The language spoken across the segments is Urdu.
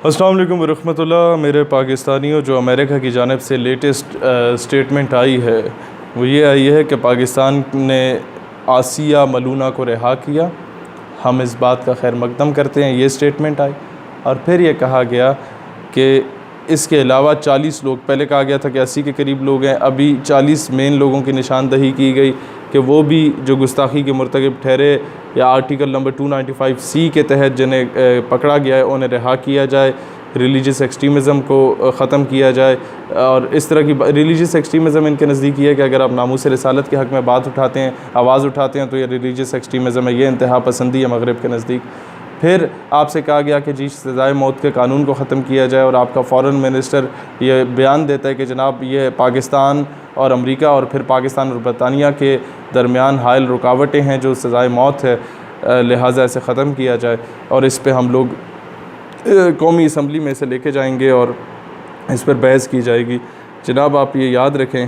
السلام علیکم ورحمۃ اللہ۔ میرے پاکستانیوں، جو امریکہ کی جانب سے لیٹسٹ سٹیٹمنٹ آئی ہے وہ یہ آئی ہے کہ پاکستان نے آسیہ ملونہ کو رہا کیا۔ ہم اس بات کا خیر مقدم کرتے ہیں، یہ سٹیٹمنٹ آئی۔ اور پھر یہ کہا گیا کہ اس کے علاوہ 40 لوگ، پہلے کہا گیا تھا کہ 80 کے قریب لوگ ہیں، ابھی 40 مین لوگوں کی نشاندہی کی گئی کہ وہ بھی جو گستاخی کے مرتکب ٹھہرے یا آرٹیکل نمبر 295C کے تحت جنہیں پکڑا گیا ہے انہیں رہا کیا جائے، ریلیجس ایکسٹریمزم کو ختم کیا جائے۔ اور اس طرح کی ریلیجس ایکسٹریمزم ان کے نزدیک یہ ہے کہ اگر آپ ناموس رسالت کے حق میں بات اٹھاتے ہیں، آواز اٹھاتے ہیں، تو یہ ریلیجس ایکسٹریمزم ہے، یہ انتہا پسندی ہے مغرب کے نزدیک۔ پھر آپ سے کہا گیا کہ جی سزائے موت کے قانون کو ختم کیا جائے، اور آپ کا فارن منسٹر یہ بیان دیتا ہے کہ جناب یہ پاکستان اور امریکہ اور پھر پاکستان اور برطانیہ کے درمیان حائل رکاوٹیں ہیں جو سزائے موت ہے، لہٰذا اسے ختم کیا جائے، اور اس پہ ہم لوگ قومی اسمبلی میں اسے لے کے جائیں گے اور اس پر بحث کی جائے گی۔ جناب آپ یہ یاد رکھیں،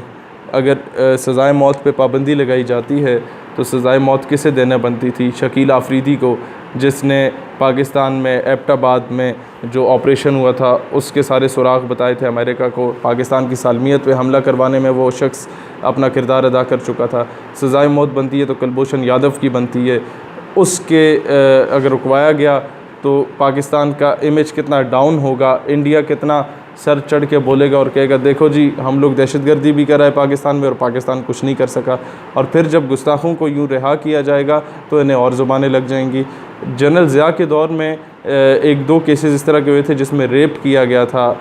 اگر سزائے موت پہ پابندی لگائی جاتی ہے تو سزائے موت کسے دینا بنتی تھی؟ شکیل آفریدی کو، جس نے پاکستان میں ایبٹ آباد میں جو آپریشن ہوا تھا اس کے سارے سراغ بتائے تھے امریکہ کو، پاکستان کی سالمیت پہ حملہ کروانے میں وہ شخص اپنا کردار ادا کر چکا تھا۔ سزائے موت بنتی ہے تو کلبھوشن یادو کی بنتی ہے۔ اس کے اگر رکوایا گیا تو پاکستان کا امیج کتنا ڈاؤن ہوگا، انڈیا کتنا سر چڑھ کے بولے گا اور کہے گا دیکھو جی ہم لوگ دہشت گردی بھی کر رہے ہیں پاکستان میں اور پاکستان کچھ نہیں کر سکا۔ اور پھر جب گستاخوں کو یوں رہا کیا جائے گا تو انہیں اور زبانیں لگ جائیں گی۔ جنرل ضیاء کے دور میں 1-2 کیسز اس طرح کے ہوئے تھے جس میں ریپ کیا گیا تھا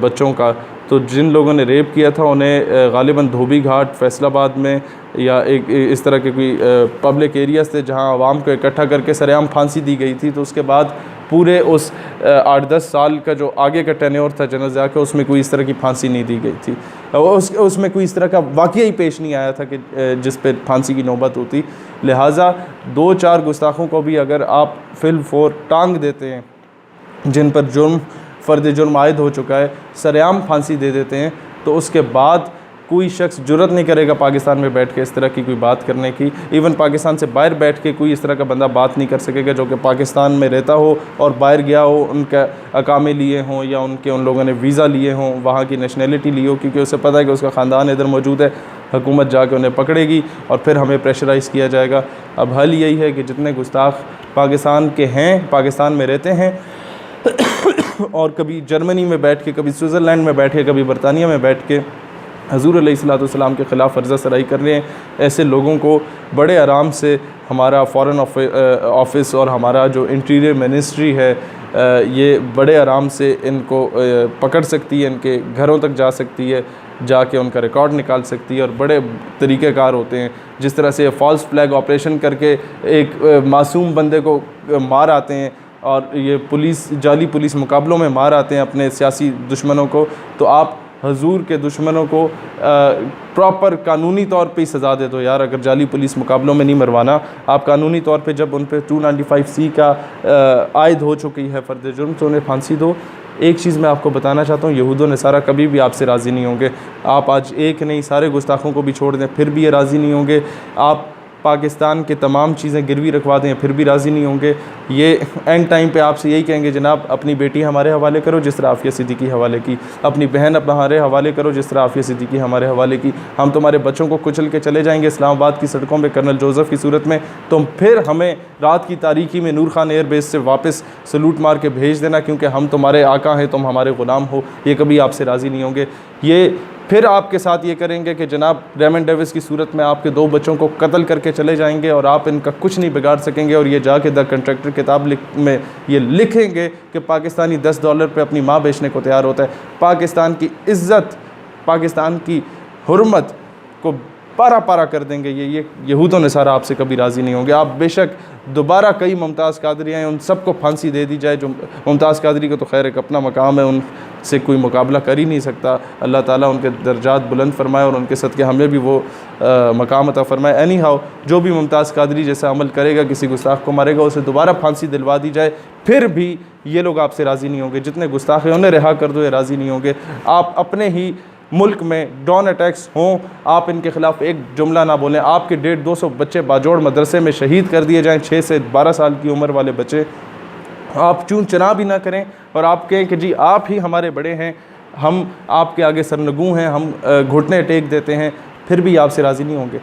بچوں کا، تو جن لوگوں نے ریپ کیا تھا انہیں غالباً دھوبی گھاٹ، فیصل آباد میں یا ایک اس طرح کے کوئی پبلک ایریاز تھے جہاں عوام کو اکٹھا کر کے سر عام پھانسی دی گئی تھی۔ تو اس کے بعد پورے اس 8-10 سال کا جو آگے کا ٹینیور تھا جنرل ضیاء کا، اس میں کوئی اس طرح کی پھانسی نہیں دی گئی تھی، اس میں کوئی اس طرح کا واقعہ ہی پیش نہیں آیا تھا کہ جس پہ پھانسی کی نوبت ہوتی۔ لہٰذا 2-4 گستاخوں کو بھی اگر آپ فی الفور ٹانگ دیتے ہیں جن پر فرد جرم عائد ہو چکا ہے، سر عام پھانسی دے دیتے ہیں، تو اس کے بعد کوئی شخص جرت نہیں کرے گا پاکستان میں بیٹھ کے اس طرح کی کوئی بات کرنے کی۔ ایون پاکستان سے باہر بیٹھ کے کوئی اس طرح کا بندہ بات نہیں کر سکے گا جو کہ پاکستان میں رہتا ہو اور باہر گیا ہو، ان کا اقامے لیے ہوں یا ان لوگوں نے ویزا لیے ہوں، وہاں کی نیشنلٹی لی ہو، کیونکہ اسے پتہ ہے کہ اس کا خاندان ادھر موجود ہے، حکومت جا کے انہیں پکڑے گی اور پھر ہمیں پریشرائز کیا جائے گا۔ اب حل یہی ہے کہ جتنے گستاخ پاکستان کے ہیں، پاکستان میں رہتے ہیں اور کبھی جرمنی میں بیٹھ کے، کبھی سوئٹزرلینڈ میں بیٹھ کے، کبھی برطانیہ میں بیٹھ کے حضور علیہ السلام کے خلاف عرضہ سرائی کر رہے ہیں، ایسے لوگوں کو بڑے آرام سے ہمارا فارن آفس اور ہمارا جو انٹیریئر منسٹری ہے یہ بڑے آرام سے ان کو پکڑ سکتی ہے، ان کے گھروں تک جا سکتی ہے، جا کے ان کا ریکارڈ نکال سکتی ہے، اور بڑے طریقہ کار ہوتے ہیں۔ جس طرح سے فالس فلیگ آپریشن کر کے ایک معصوم بندے کو مار آتے ہیں اور یہ جعلی پولیس مقابلوں میں مار آتے ہیں اپنے سیاسی دشمنوں کو، تو آپ حضور کے دشمنوں کو پراپر قانونی طور پہ ہی سزا دے دو یار۔ اگر جعلی پولیس مقابلوں میں نہیں مروانا، آپ قانونی طور پہ جب ان پہ 295C کا عائد ہو چکی ہے فرد جرم، تو انہیں پھانسی دو۔ ایک چیز میں آپ کو بتانا چاہتا ہوں، یہود و نصارہ کبھی بھی آپ سے راضی نہیں ہوں گے۔ آپ آج ایک نہیں سارے گستاخوں کو بھی چھوڑ دیں پھر بھی یہ راضی نہیں ہوں گے۔ آپ پاکستان کے تمام چیزیں گروی رکھوا دیں پھر بھی راضی نہیں ہوں گے۔ یہ اینڈ ٹائم پہ آپ سے یہی کہیں گے جناب اپنی بیٹی ہمارے حوالے کرو جس طرح عافیہ صدیقی حوالے کی، اپنی بہن ہمارے حوالے کرو جس طرح عافیہ صدیقی ہمارے حوالے کی، ہم تمہارے بچوں کو کچل کے چلے جائیں گے اسلام آباد کی سڑکوں پہ کرنل جوزف کی صورت میں، تم پھر ہمیں رات کی تاریکی میں نور خان ایئر بیس سے واپس سلوٹ مار کے بھیج دینا کیونکہ ہم تمہارے آقا ہیں، تم ہمارے غلام ہو۔ یہ کبھی آپ سے راضی نہیں ہوں گے۔ یہ پھر آپ کے ساتھ یہ کریں گے کہ جناب ریمنڈ ڈیوس کی صورت میں آپ کے 2 بچوں کو قتل کر کے چلے جائیں گے اور آپ ان کا کچھ نہیں بگاڑ سکیں گے، اور یہ جا کے دا کنٹریکٹر کتاب میں یہ لکھیں گے کہ پاکستانی $10 پہ اپنی ماں بیچنے کو تیار ہوتا ہے۔ پاکستان کی عزت، پاکستان کی حرمت کو پارا کر دیں گے۔ یہ یہود و نصارہ آپ سے کبھی راضی نہیں ہوں گے۔ آپ بے شک دوبارہ کئی ممتاز قادری ہیں، ان سب کو پھانسی دے دی جائے۔ جو ممتاز قادری کو تو خیر ایک اپنا مقام ہے، ان سے کوئی مقابلہ کر ہی نہیں سکتا۔ اللہ تعالیٰ ان کے درجات بلند فرمائے اور ان کے صدقے ہمیں بھی وہ مقام عطا فرمائے۔ اینی ہاؤ جو بھی ممتاز قادری جیسا عمل کرے گا، کسی گستاخ کو مارے گا، اسے دوبارہ پھانسی دلوا دی جائے، پھر بھی یہ لوگ آپ سے راضی نہیں ہوں گے۔ جتنے گستاخ ہیں انہیں رہا کر دو، یہ راضی نہیں ہوں گے۔ آپ اپنے ہی ملک میں ڈرون اٹیکس ہوں، آپ ان کے خلاف ایک جملہ نہ بولیں۔ آپ کے 150-200 بچے باجوڑ مدرسے میں شہید کر دیے جائیں، 6 سے 12 سال کی عمر والے بچے، آپ چون چنا بھی نہ کریں اور آپ کہیں کہ جی آپ ہی ہمارے بڑے ہیں، ہم آپ کے آگے سرنگوں ہیں، ہم گھٹنے ٹیک دیتے ہیں، پھر بھی آپ سے راضی نہیں ہوں گے۔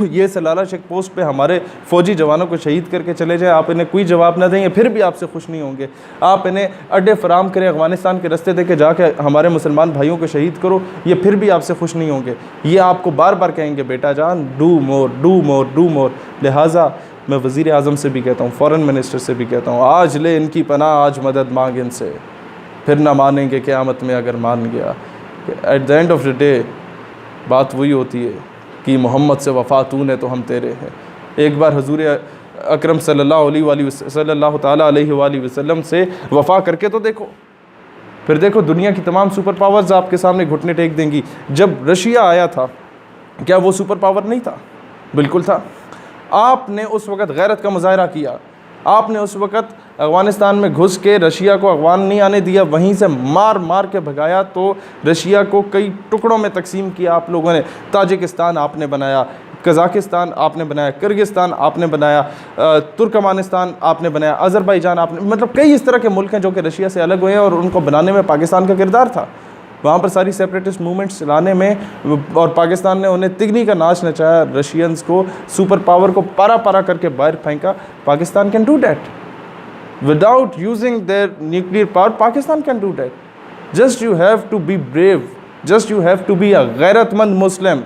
یہ سلالہ چیک پوسٹ پہ ہمارے فوجی جوانوں کو شہید کر کے چلے جائیں، آپ انہیں کوئی جواب نہ دیں، یہ پھر بھی آپ سے خوش نہیں ہوں گے۔ آپ انہیں اڈے فراہم کریں، افغانستان کے رستے دے کے جا کے ہمارے مسلمان بھائیوں کو شہید کرو، یہ پھر بھی آپ سے خوش نہیں ہوں گے۔ یہ آپ کو بار بار کہیں گے بیٹا جان do more do more do more. لہٰذا میں وزیر اعظم سے بھی کہتا ہوں، فورن منسٹر سے بھی کہتا ہوں، آج لے ان کی پناہ، آج مدد مانگ ان سے، پھر نہ مانیں گے قیامت میں اگر مان گیا۔ At the end of the day بات وہی ہوتی ہے کہ محمد سے وفا تو نے تو ہم تیرے ہیں۔ ایک بار حضور اکرم صلی اللہ تعالیٰ علیہ وآلہ وسلم سے وفا کر کے تو دیکھو، پھر دیکھو دنیا کی تمام سپر پاورز آپ کے سامنے گھٹنے ٹیک دیں گی۔ جب رشیا آیا تھا کیا وہ سپر پاور نہیں تھا؟ بالکل تھا۔ آپ نے اس وقت غیرت کا مظاہرہ کیا، آپ نے اس وقت افغانستان میں گھس کے رشیا کو افغان نہیں آنے دیا، وہیں سے مار مار کے بھگایا، تو رشیا کو کئی ٹکڑوں میں تقسیم کیا آپ لوگوں نے۔ تاجکستان آپ نے بنایا، قزاقستان آپ نے بنایا، کرگستان آپ نے بنایا، ترکمانستان آپ نے بنایا، آذربائیجان آپ نے، مطلب کئی اس طرح کے ملک ہیں جو کہ رشیا سے الگ ہوئے ہیں، اور ان کو بنانے میں پاکستان کا کردار تھا۔ وہاں پر ساری سیپریٹسٹ موومنٹس چلانے میں، اور پاکستان نے انہیں تگنی کا ناچ نچایا، رشینز کو سپر پاور کو پارا پارا کر کے باہر پھینکا۔ Pakistan can do that without using their nuclear power. Pakistan can do that, just you have to be brave, just you have to be a غیرت مند مسلم،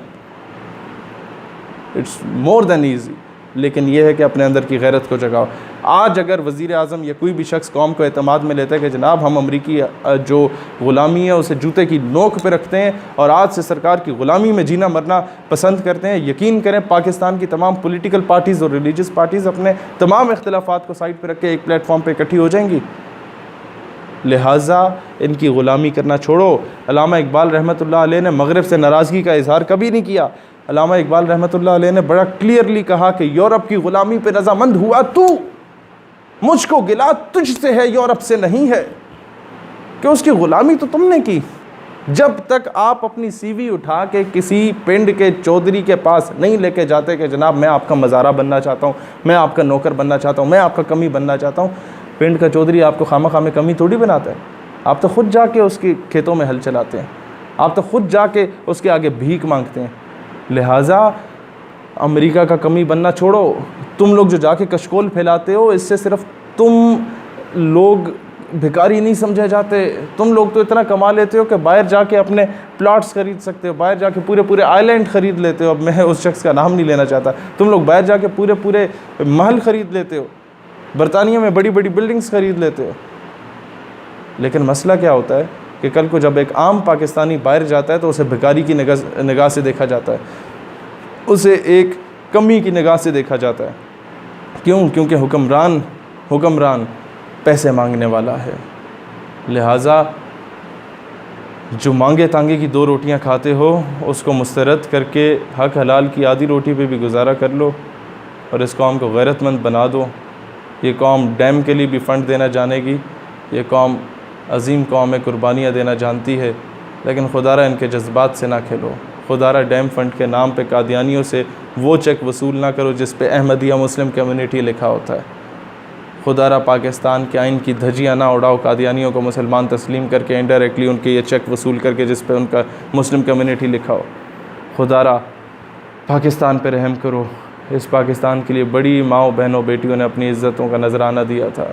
اٹس مور دین ایزی۔ لیکن یہ ہے کہ اپنے اندر کی غیرت کو جگاؤ۔ آج اگر وزیر اعظم یا کوئی بھی شخص قوم کو اعتماد میں لیتا ہے کہ جناب ہم امریکی جو غلامی ہے اسے جوتے کی نوک پہ رکھتے ہیں اور آج سے سرکار کی غلامی میں جینا مرنا پسند کرتے ہیں، یقین کریں پاکستان کی تمام پولیٹیکل پارٹیز اور ریلیجس پارٹیز اپنے تمام اختلافات کو سائڈ پہ رکھ کے ایک پلیٹ فارم پہ اکٹھی ہو جائیں گی۔ لہٰذا ان کی غلامی کرنا چھوڑو۔ علامہ اقبال رحمۃ اللہ علیہ نے مغرب سے ناراضگی کا اظہار کبھی نہیں کیا۔ علامہ اقبال رحمۃ اللہ علیہ نے بڑا کلیئرلی کہا کہ یورپ کی غلامی پہ رضامند ہوا تو، مجھ کو گلا تجھ سے ہے یورپ سے نہیں ہے، کہ اس کی غلامی تو تم نے کی۔ جب تک آپ اپنی سی وی اٹھا کے کسی پنڈ کے چودھری کے پاس نہیں لے کے جاتے کہ جناب میں آپ کا مزارہ بننا چاہتا ہوں، میں آپ کا نوکر بننا چاہتا ہوں، میں آپ کا کمی بننا چاہتا ہوں، پنڈ کا چودھری آپ کو خامہ خواہ میں کمی تھوڑی بناتا ہے۔ آپ تو خود جا کے اس کے کھیتوں میں ہل چلاتے ہیں، آپ تو خود جا کے اس کے آگے بھیک مانگتے ہیں۔ لہٰذا امریکہ کا کمی بننا چھوڑو۔ تم لوگ جو جا کے کشکول پھیلاتے ہو، اس سے صرف تم لوگ بھکاری نہیں سمجھے جاتے، تم لوگ تو اتنا کما لیتے ہو کہ باہر جا کے اپنے پلاٹس خرید سکتے ہو، باہر جا کے پورے آئی لینڈ خرید لیتے ہو۔ اب میں اس شخص کا نام نہیں لینا چاہتا، تم لوگ باہر جا کے پورے محل خرید لیتے ہو، برطانیہ میں بڑی بلڈنگز خرید لیتے ہو۔ لیکن مسئلہ کیا ہوتا ہے کہ کل کو جب ایک عام پاکستانی باہر جاتا ہے تو اسے بھکاری کی نگاہ سے دیکھا جاتا ہے، اسے ایک کمی کی نگاہ سے دیکھا جاتا ہے۔ کیوں؟ کیونکہ حکمران پیسے مانگنے والا ہے۔ لہٰذا جو مانگے تانگے کی 2 روٹیاں کھاتے ہو اس کو مسترد کر کے حق حلال کی آدھی روٹی پہ بھی گزارا کر لو، اور اس قوم کو غیرت مند بنا دو۔ یہ قوم ڈیم کے لیے بھی فنڈ دینا جانے گی، یہ قوم عظیم قوم ہے، قربانیاں دینا جانتی ہے، لیکن خدا را ان کے جذبات سے نہ کھیلو۔ خدا را ڈیم فنڈ کے نام پہ قادیانیوں سے وہ چیک وصول نہ کرو جس پہ احمدیہ مسلم کمیونٹی لکھا ہوتا ہے۔ خدا را پاکستان کے آئین کی دھجیاں نہ اڑاؤ، قادیانیوں کو مسلمان تسلیم کر کے انڈائریکٹلی ان کے یہ چیک وصول کر کے جس پہ ان کا مسلم کمیونٹی لکھا ہو۔ خدا را پاکستان پہ رحم کرو۔ اس پاکستان کے لیے بڑی ماؤں بہنوں بیٹیوں نے اپنی عزتوں کا نذرانہ دیا تھا۔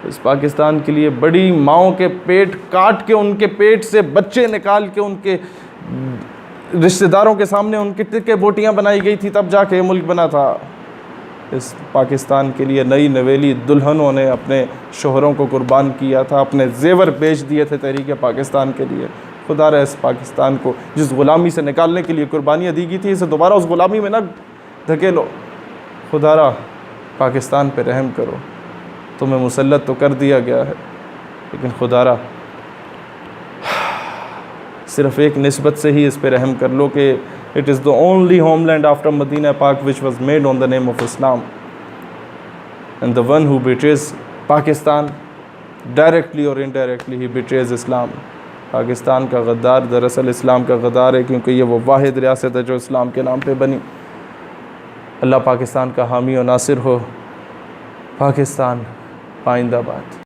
اس پاکستان کے لیے بڑی ماؤں کے پیٹ کاٹ کے، ان کے پیٹ سے بچے نکال کے، ان کے رشتہ داروں کے سامنے ان کی ٹکے بوٹیاں بنائی گئی تھی، تب جا کے یہ ملک بنا تھا۔ اس پاکستان کے لیے نئی نویلی دلہنوں نے اپنے شوہروں کو قربان کیا تھا، اپنے زیور بیچ دیے تھے تحریک پاکستان کے لیے۔ خدا را اس پاکستان کو جس غلامی سے نکالنے کے لیے قربانیاں دی گئی تھی، اسے دوبارہ اس غلامی میں نہ دھکیلو۔ خدا را پاکستان پہ رحم کرو۔ تمہیں مسلط تو کر دیا گیا ہے، لیکن خدا را صرف ایک نسبت سے ہی اس پہ رحم کر لو کہ it is the only homeland after Medina Pak which was made on the name of Islam, and the one who betrays Pakistan directly or indirectly he betrays Islam. Pakistan کا غدار دراصل اسلام کا غدار ہے، کیونکہ یہ وہ واحد ریاست ہے جو اسلام کے نام پہ بنی۔ اللہ پاکستان کا حامی و ناصر ہو۔ پاکستان پائندہ بات.